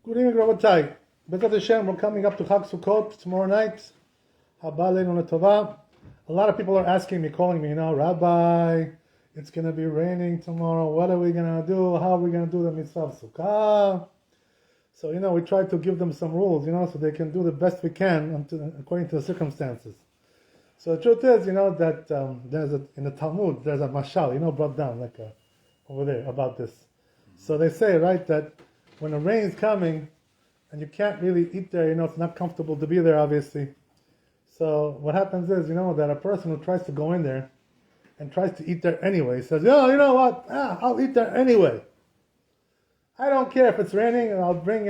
Good evening, Rabbi. Bezat Hashem, we're coming up to Chag Sukkot tomorrow night. Haba Aleinu L'Tova. A lot of people are asking me, calling me, Rabbi, it's going to be raining tomorrow. What are we going to do? How are we going to do the mitzvah of Sukkah? So, we try to give them some rules, so they can do the best we can according to the circumstances. So the truth is, that in the Talmud, there's a mashal, brought down, over there, about this. So they say, right, that when the rain is coming, and you can't really eat there, it's not comfortable to be there, obviously. So what happens is, that a person who tries to go in there and tries to eat there anyway says, you know what, I'll eat there anyway. I don't care if it's raining, and I'll bring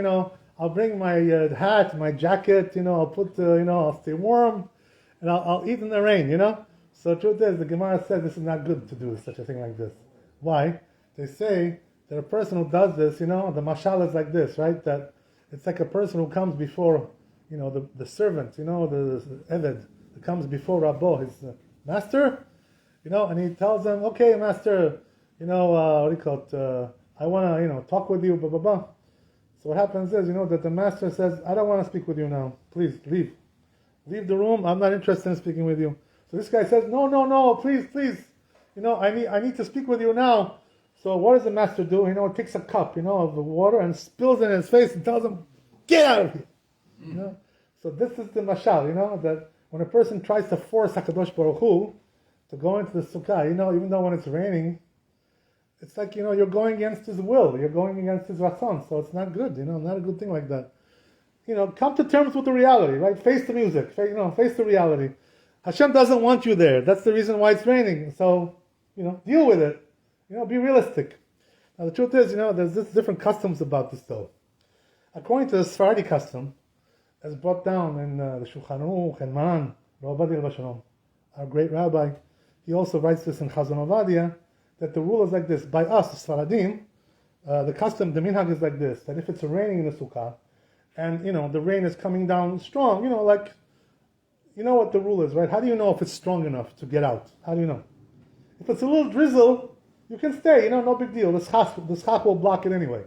my hat, my jacket, I'll put, I'll stay warm, and I'll eat in the rain, So the truth is, the Gemara says this is not good to do such a thing like this. Why? They say that a person who does this, the mashal is like this, right? That it's like a person who comes before, the servant, the eved, that comes before Rabbo, his master, and he tells them, okay, master, what do you call it? I want to, talk with you, blah, blah, blah. So what happens is, that the master says, I don't want to speak with you now. Please, leave. Leave the room. I'm not interested in speaking with you. So this guy says, no, please. I need to speak with you now. So what does the master do? He takes a cup, of the water and spills it in his face and tells him, get out of here. So this is the mashal, that when a person tries to force HaKadosh Baruch Hu to go into the Sukkah, even though when it's raining, it's like, you're going against his will. You're going against his ratzon. So it's not good, not a good thing like that. Come to terms with the reality, right? Face the music, face the reality. Hashem doesn't want you there. That's the reason why it's raining. So, deal with it. Be realistic. Now the truth is, there's this different customs about this though. According to the Sephardi custom, as brought down in the Shulchan Aruch and Maran, Rabbi our great rabbi, he also writes this in Chazon Ovadia, that the rule is like this. By us, the Sfaradim, the custom, the minhag is like this, that if it's raining in the Sukkah, and, the rain is coming down strong, what the rule is, right? How do you know if it's strong enough to get out? How do you know? If it's a little drizzle, you can stay, no big deal. The schach will block it anyway.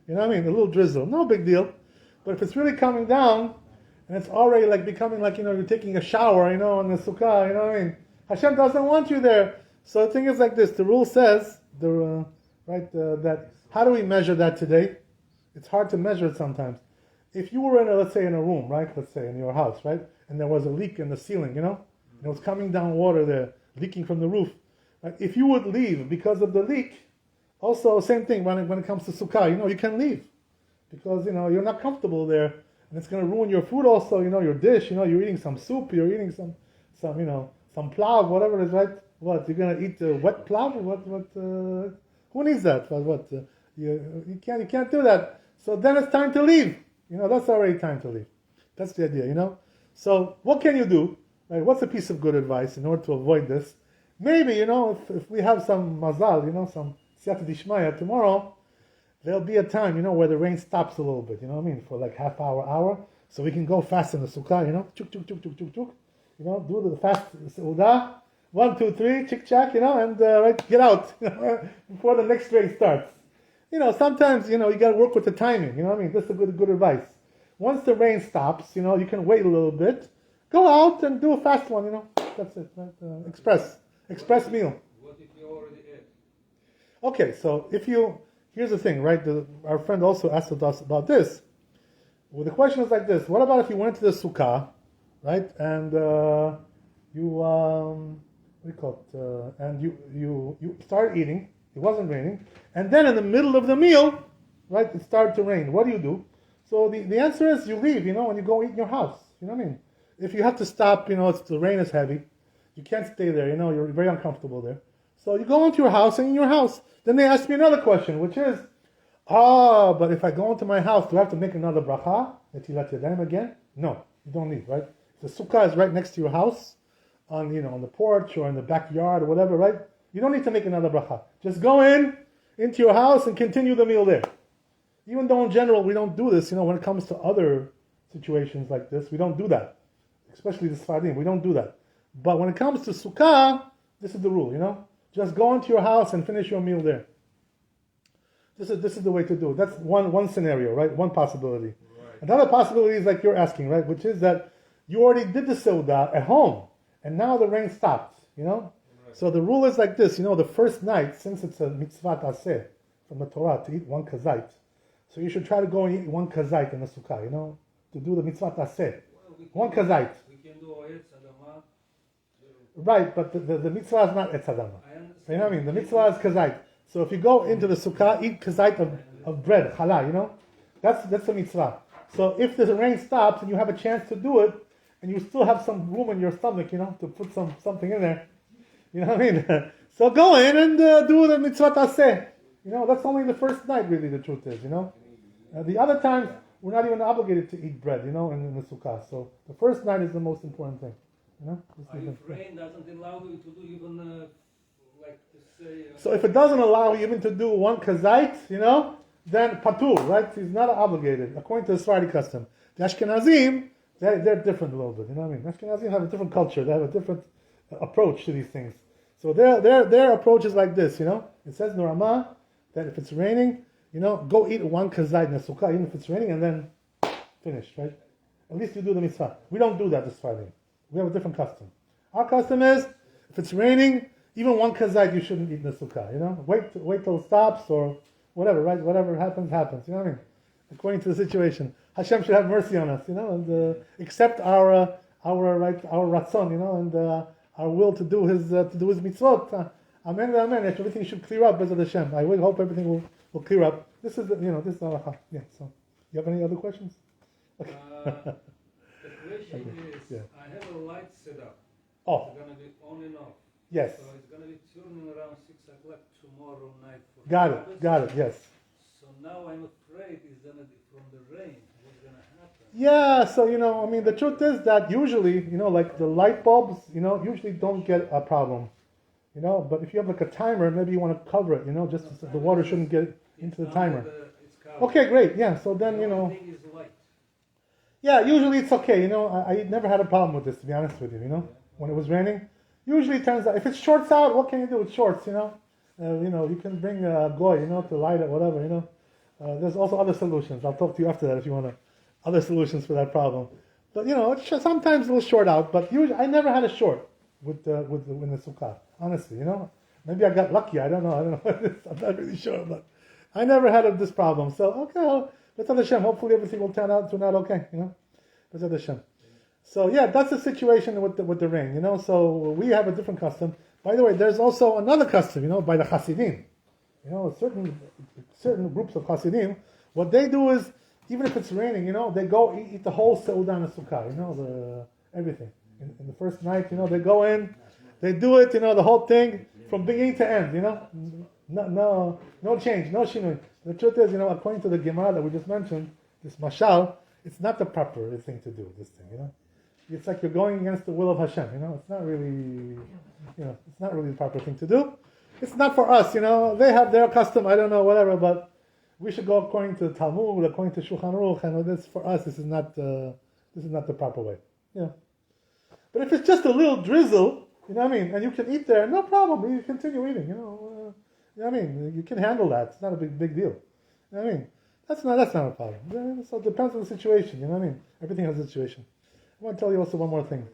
A little drizzle, no big deal. But if it's really coming down, and it's already becoming you're taking a shower, in the Sukkah, Hashem doesn't want you there. So the thing is like this, the rule says, that how do we measure that today? It's hard to measure it sometimes. If you were let's say in a room, right? Let's say in your house, right? And there was a leak in the ceiling, and it was coming down water there, leaking from the roof. Right? If you would leave because of the leak, also same thing when it comes to Sukkah, you can leave. Because, you're not comfortable there, and it's going to ruin your food also, your dish, you're eating some soup, you're eating some plav, whatever it is, right? What, you're going to eat wet plav? Who needs that? You can't do that. So then it's time to leave. That's already time to leave. That's the idea, So what can you do? Right? What's a piece of good advice in order to avoid this? Maybe, if we have some mazal, some siyata dishmaya tomorrow, there'll be a time, where the rain stops a little bit, for half hour, so we can go fast in the Sukkah, chuk, chuk, chuk, chuk, chuk, chuk, do the fast Seudah, 1, 2, 3, chick chack, and get out, before the next rain starts. Sometimes, you got to work with the timing, this is a good advice. Once the rain stops, you can wait a little bit, go out and do a fast one, that's it, right? Express meal. What if you already ate? Okay, so here's the thing, right? Our friend also asked us about this. Well, the question is like this: what about if you went to the Sukkah, right? And and you started eating. It wasn't raining, and then in the middle of the meal, right, it started to rain. What do? So the answer is you leave, and you go eat in your house. If you have to stop, the rain is heavy, you can't stay there. You're very uncomfortable there. So you go into your house, and in your house. Then they ask me another question, which is, but if I go into my house, do I have to make another bracha? Netilat yadayim again? No, you don't need, right? The Sukkah is right next to your house, on the porch or in the backyard or whatever, right? You don't need to make another bracha. Just go into your house and continue the meal there. Even though in general we don't do this, when it comes to other situations like this, we don't do that. Especially the Sfaradim, we don't do that. But when it comes to Sukkah, this is the rule, Just go into your house and finish your meal there. This is the way to do it. That's one scenario, right? One possibility. Right. Another possibility is like you're asking, right? Which is that you already did the Seudah at home, and now the rain stopped, Right. So the rule is like this, the first night, since it's a mitzvah aseh from the Torah to eat one kazait, so you should try to go and eat one kazait in the Sukkah, to do the mitzvah aseh. One kazait. We can do Etz Adama. Right, but the mitzvah is not Etz Adama. You know what I mean? The mitzvah is kazait. So if you go into the Sukkah, eat kazait of bread, challah, that's the mitzvah. So if the rain stops and you have a chance to do it, and you still have some room in your stomach, to put something in there, you know what I mean? So go in and do the mitzvah taseh. That's only the first night, really, the truth is, the other times, we're not even obligated to eat bread, in the Sukkah. So the first night is the most important thing, If rain doesn't allow you to do even, So if it doesn't allow you even to do one kazait, then patur, right? He's not obligated, according to the Sephardi custom. The Ashkenazim, they're different a little bit, what I mean? Ashkenazim have a different culture, they have a different approach to these things. So their approach is like this, It says in the Ramah that if it's raining, go eat one kazait in the Sukkah, even if it's raining, and then finish, right? At least you do the mitzvah. We don't do that this Friday. We have a different custom. Our custom is, if it's raining, even one kazait you shouldn't eat in the Sukkah, Wait till it stops, or whatever, right? Whatever happens, you know what I mean? According to the situation. Hashem should have mercy on us, and accept our ratzon, and our will to do his mitzvot. Amen, amen. Everything should clear up, Bezat Hashem. I will hope everything will clear up. This is this is halacha. Yeah. So, you have any other questions? Okay. The question is, I have a light set up. Oh. It's going to be on and off. Yes. So it's going to be turning around 6 o'clock tomorrow night. Got it. Yes. So now I'm afraid it's going to be from the rain. What's going to happen? Yeah. So the truth is that usually, like the light bulbs, usually don't get a problem. But if you have like a timer, maybe you want to cover it, just so the water shouldn't get into the timer. Okay, great. Yeah, so then, Everything is light. Yeah, usually it's okay. I never had a problem with this, to be honest with you, when it was raining. Usually it turns out, if it's shorts out, what can you do with shorts, you can bring a goy, to light it, whatever, There's also other solutions. I'll talk to you after that if you want other solutions for that problem. But, sometimes it will short out, but usually I never had a short with the Sukkah. Honestly, maybe I got lucky. I don't know. I'm not really sure, but I never had this problem. So okay, B'ezrat Hashem. Hopefully everything will turn out okay. B'ezrat Hashem. So yeah, that's the situation with the rain. So we have a different custom. By the way, there's also another custom. By the Hasidim. Certain groups of Hasidim. What they do is, even if it's raining, they go eat the whole Seudah in the Sukkah. Everything in the first night. They go in. They do it, the whole thing from beginning to end, No change, no shinui. The truth is, according to the Gemara that we just mentioned, this mashal, it's not the proper thing to do, this thing, It's like you're going against the will of Hashem, It's not really, it's not really the proper thing to do. It's not for us, They have their custom, I don't know, whatever, but we should go according to the Talmud, according to Shulchan Aruch, and this for us, this is not the proper way, But if it's just a little drizzle, and you can eat there, no problem. You continue eating, you can handle that. It's not a big deal. That's not a problem. So it depends on the situation, Everything has a situation. I want to tell you also one more thing.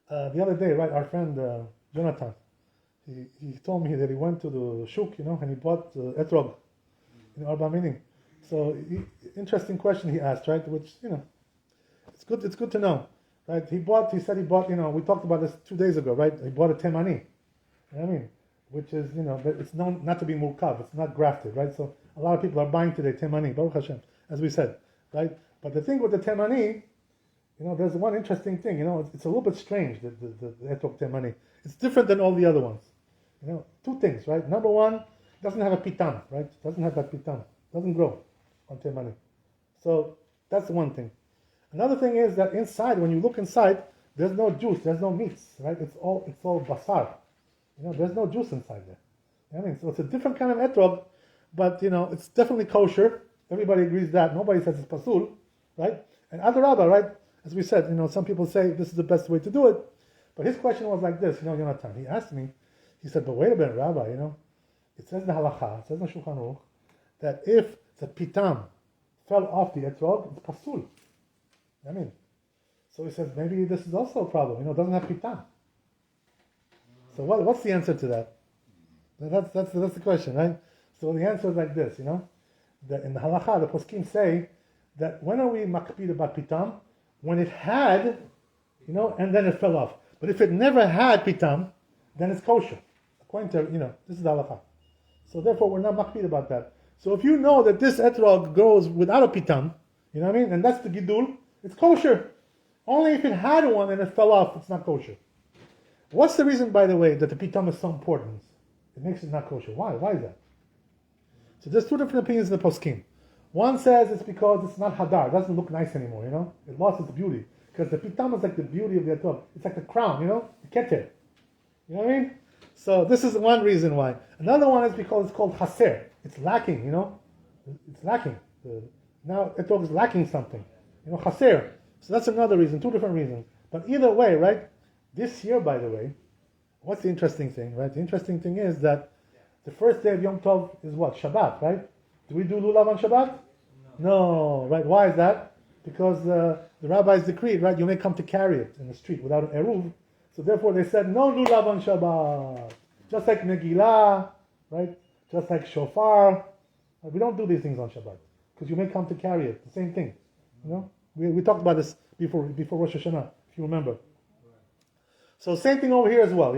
The other day, right, our friend Jonathan, he told me that he went to the shuk, and he bought Etrog in Arba Minim. So interesting question he asked, right? Which, it's good to know. Right, he said he bought, we talked about this 2 days ago, right? He bought a temani, which is, but it's known not to be murkav, it's not grafted, right? So a lot of people are buying today temani, Baruch Hashem, as we said, right? But the thing with the temani, there's one interesting thing, it's a little bit strange, the etrog temani. It's different than all the other ones. Two things, right? Number one, it doesn't have a pitam, right? It doesn't have that pitam, it doesn't grow on temani. So that's one thing. Another thing is that inside, when you look inside, there's no juice, there's no meats, right? It's all basar. There's no juice inside there. So it's a different kind of etrog, but it's definitely kosher. Everybody agrees that. Nobody says it's pasul, right? And adarabba, right? As we said, some people say this is the best way to do it. But his question was like this, Jonathan. He asked me, he said, but wait a minute, Rabbi, it says in the halacha, it says in the Shulchan Aruch, that if the pitam fell off the etrog, it's pasul. I mean, so he says maybe this is also a problem. It doesn't have pitam. So what's the answer to that? That's the question, right? So the answer is like this, that in the halacha, the poskim say that when are we makpid about pitam? When it had, and then it fell off. But if it never had pitam, then it's kosher. According to, this is the halacha. So therefore, we're not makpid about that. So if you know that this etrog grows without a pitam, and that's the gidul, it's kosher. Only if it had one and it fell off, it's not kosher. What's the reason, by the way, that the pitam is so important? It makes it not kosher. Why? Why is that? So there's two different opinions in the poskim. One says it's because it's not hadar. It doesn't look nice anymore, It lost its beauty. Because the pitam is like the beauty of the etrog. It's like the crown, the keter. You know what I mean? So this is one reason why. Another one is because it's called haser. It's lacking, It's lacking. Now etrog is lacking something. Haser. So that's another reason, two different reasons. But either way, right? This year, by the way, what's the interesting thing, right? The interesting thing is that the first day of Yom Tov is what? Shabbat, right? Do we do lulav on Shabbat? No, right? Why is that? Because the rabbis decreed, right? You may come to carry it in the street without an eruv. So therefore they said, no lulav on Shabbat. Just like Megillah, right? Just like shofar. We don't do these things on Shabbat. Because you may come to carry it. The same thing. We talked about this before Rosh Hashanah, if you remember. So same thing over here as well,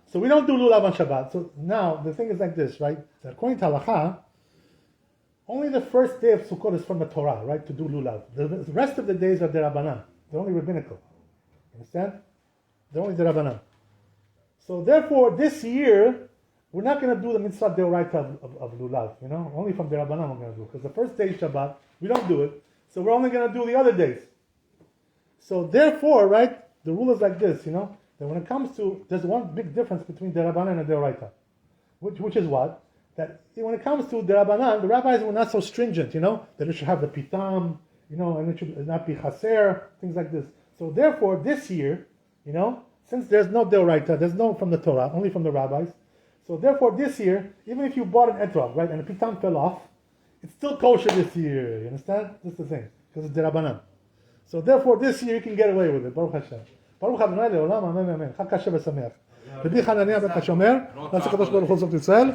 So we don't do lulav on Shabbat. So now the thing is like this, right? That according to halacha, only the first day of Sukkot is from the Torah, right? To do lulav. The rest of the days are derabanan. They're only rabbinical. Understand? They're only derabanan. So therefore, this year we're not going to do the mitzvah deoraita of lulav. Only from derabanan we're going to do. Because the first day is Shabbat, we don't do it. So we're only going to do the other days. So therefore, right? The rule is like this, that when it comes to, there's one big difference between derabanan and deoraita, which is what? That when it comes to derabanan, the rabbis were not so stringent, that it should have the pitam, and it should not be chaser, things like this. So therefore, this year, since there's no deoraita, there's no from the Torah, only from the rabbis. So therefore, this year, even if you bought an etrog, right, and the pitam fell off, it's still kosher this year. You understand? That's the thing, because it's derabanan. So therefore, this year you can get away with it. Baruch Hashem. ברוך ה' לעולם, אמן ואמן. חג קשה ושמח. רבי חנניה בן השומר, נעשה הקדוש ברוך הוא זאת ישראל,